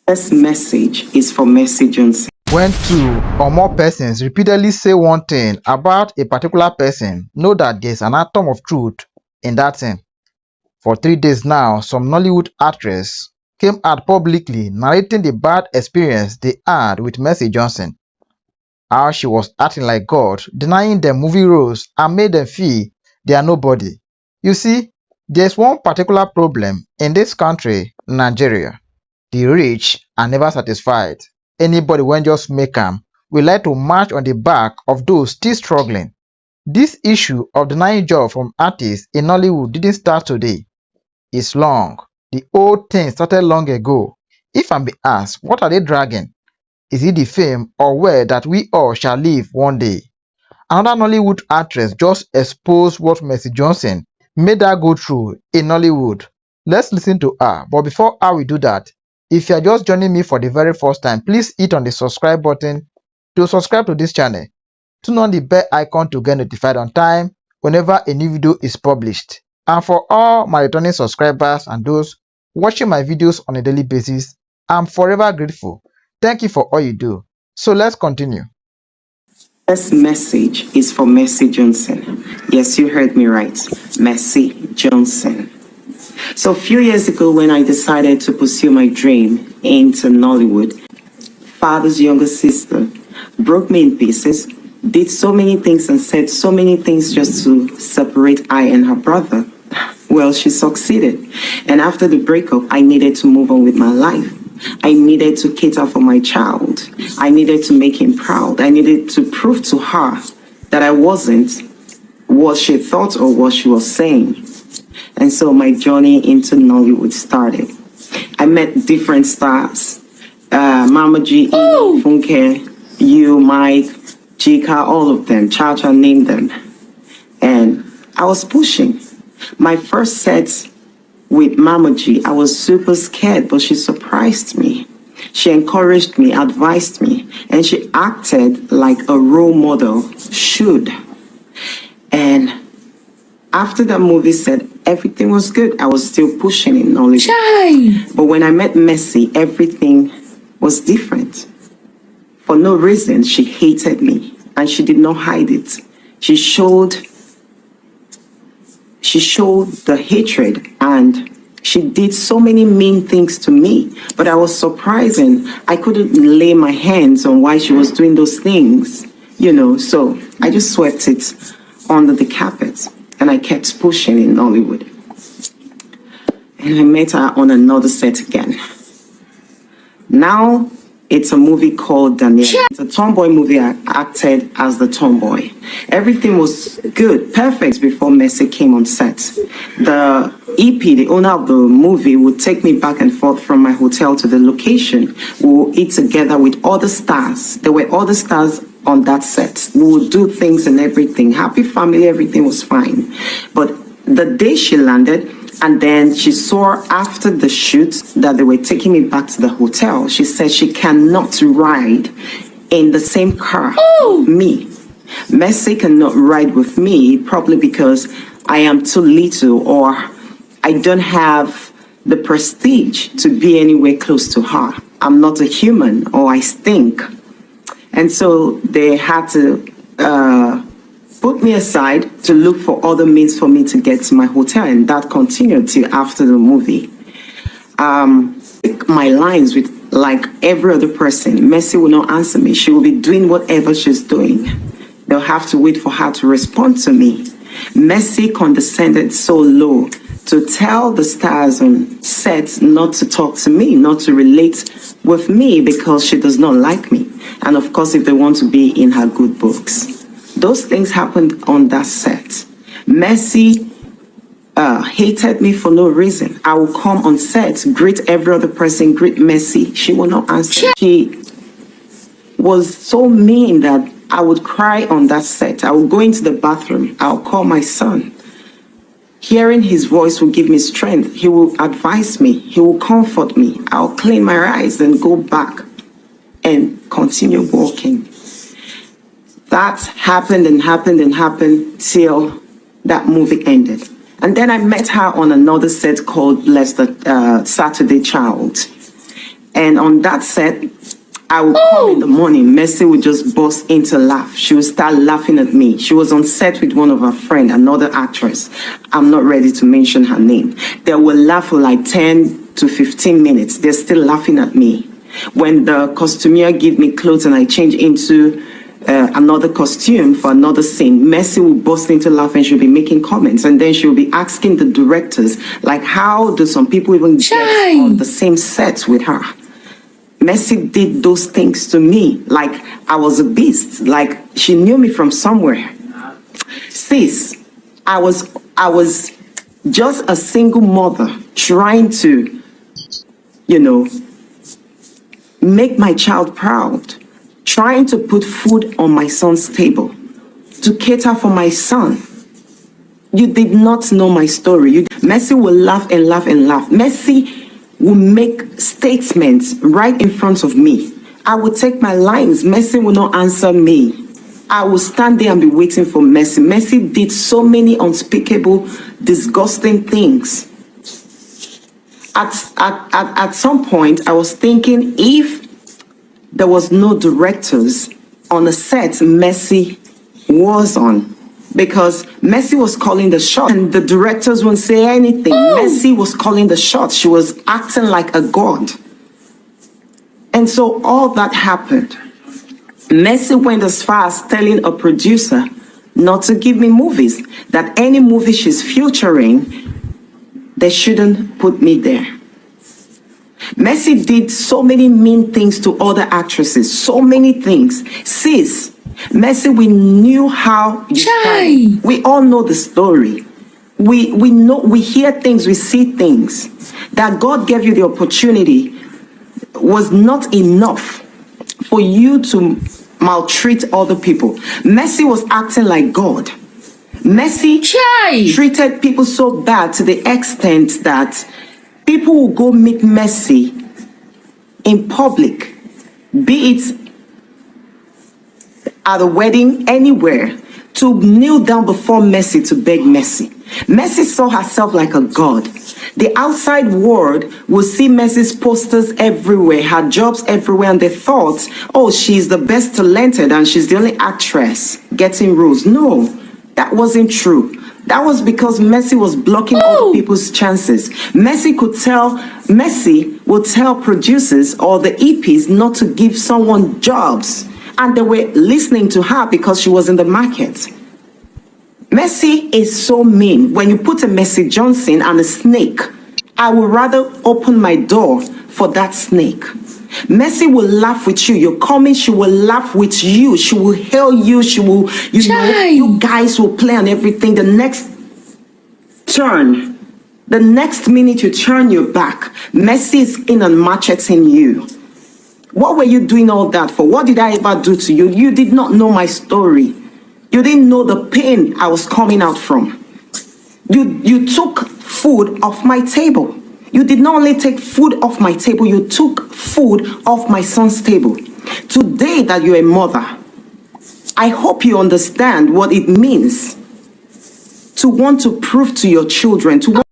This message is for Mercy Johnson. When two or more persons repeatedly say one thing about a particular person, know that there's an atom of truth in that thing. For 3 days now, some Nollywood actress came out publicly narrating the bad experience they had with Mercy Johnson, how she was acting like God, denying them movie roles and made them feel they are nobody. You see, there's one particular problem in this country, Nigeria. The rich are never satisfied. Anybody when just make am will like to march on the back of those still struggling. This issue of denying job from artists in Nollywood didn't start today. It's long. The whole thing started long ago. If I'm be asked, what are they dragging? Is it the fame or where that we all shall live one day? Another Nollywood actress just exposed what Mercy Johnson made her go through in Nollywood. Let's listen to her. But before I will do that, if you are just joining me for the very first time, please hit on the subscribe button to subscribe to this channel. Turn on the bell icon to get notified on time whenever a new video is published. And for all my returning subscribers and those watching my videos on a daily basis, I'm forever grateful. Thank you for all you do. So let's continue. This message is for Mercy Johnson. Yes, you heard me right. Mercy Johnson. So a few years ago when I decided to pursue my dream into Nollywood, father's younger sister broke me in pieces, did so many things and said so many things just to separate I and her brother. Well, she succeeded. And after the breakup, I needed to move on with my life. I needed to cater for my child. I needed to make him proud. I needed to prove to her that I wasn't what she thought or what she was saying. And so my journey into Nollywood started. I met different stars. Mama G, Funke, you, Mike, Jika, all of them. Cha-Cha named them. And I was pushing. My first set with Mama G, I was super scared, but she surprised me. She encouraged me, advised me, and she acted like a role model should. And after that movie said everything was good, I was still pushing in knowledge. But when I met Mercy, everything was different. For no reason, she hated me, and she did not hide it. She showed the hatred, and she did so many mean things to me. But I was surprised, and I couldn't lay my hands on why she was doing those things, so I just swept it under the carpet, and I kept pushing in Hollywood. And I met her on another set again. Now it's a movie called Daniel. It's a tomboy movie. I acted as the tomboy. Everything was good, perfect before Mercy came on set. The EP, the owner of the movie, would take me back and forth from my hotel to the location. We would eat together with other stars. There were other stars on that set. We would do things and everything. Happy family, everything was fine. But the day she landed, and then she saw after the shoot that they were taking me back to the hotel, she said she cannot ride in the same car with me. Mercy cannot ride with me, probably because I am too little or I don't have the prestige to be anywhere close to her. I'm not a human or I stink. And so they had to put me aside to look for other means for me to get to my hotel, and that continued till after the movie. My lines with like every other person, Mercy will not answer me. She will be doing whatever she's doing. They'll have to wait for her to respond to me. Mercy condescended so low to tell the stars on set not to talk to me, not to relate with me because she does not like me. And of course, if they want to be in her good books. Those things happened on that set. Mercy hated me for no reason. I will come on set, greet every other person, greet Mercy. She will not answer. She was so mean that I would cry on that set. I would go into the bathroom. I'll call my son. Hearing his voice will give me strength. He will advise me. He will comfort me. I'll clean my eyes and go back and continue walking. That happened and happened and happened till that movie ended. And then I met her on another set called Bless the Saturday Child. And on that set, I would come in the morning, Mercy would just burst into laugh. She would start laughing at me. She was on set with one of her friends, another actress. I'm not ready to mention her name. They would laugh for like 10 to 15 minutes. They're still laughing at me. When the costumier give me clothes and I change into another costume for another scene, Mercy will burst into laugh and she'll be making comments. And then she'll be asking the directors, like, how do some people even get on the same set with her? Mercy did those things to me like I was a beast, like she knew me from somewhere. Sis, I was just a single mother trying to, make my child proud, trying to put food on my son's table, to cater for my son. You did not know my story. Mercy will laugh and laugh and laugh. Mercy will make statements right in front of me. I will take my lines. Mercy will not answer me. I will stand there and be waiting for Mercy. Mercy did so many unspeakable, disgusting things. At some point, I was thinking if there was no directors on the set Mercy was on, because Mercy was calling the shot and the directors wouldn't say anything. Mercy was calling the shots. She was acting like a god. And so all that happened. Mercy went as far as telling a producer not to give me movies, that any movie she's featuring, they shouldn't put me there. Mercy did so many mean things to other actresses, so many things. Sis, Mercy, we knew how you started. We all know the story. We know, we hear things, we see things. That God gave you the opportunity was not enough for you to maltreat other people. Mercy was acting like God. Mercy treated people so bad to the extent that people will go meet Mercy in public, be it at a wedding, anywhere, to kneel down before Mercy to beg Mercy. Mercy saw herself like a god. The outside world will see Mercy's posters everywhere, her jobs everywhere, and they thought, oh, she's the best talented and she's the only actress getting roles. No, that wasn't true. That was because Mercy was blocking other people's chances. Mercy would tell producers or the EPs not to give someone jobs. And they were listening to her because she was in the market. Mercy is so mean. When you put a Mercy Johnson and a snake, I would rather open my door for that snake. Mercy will laugh with you. You're coming, she will laugh with you. She will hail you. She will, you guys will play on everything. The next turn, the next minute you turn your back, Mercy is in and macheting you. What were you doing all that for? What did I ever do to you? You did not know my story. You didn't know the pain I was coming out from. You took food off my table. You did not only take food off my table, you took food off my son's table. Today that you're a mother, I hope you understand what it means to want to prove to your children, to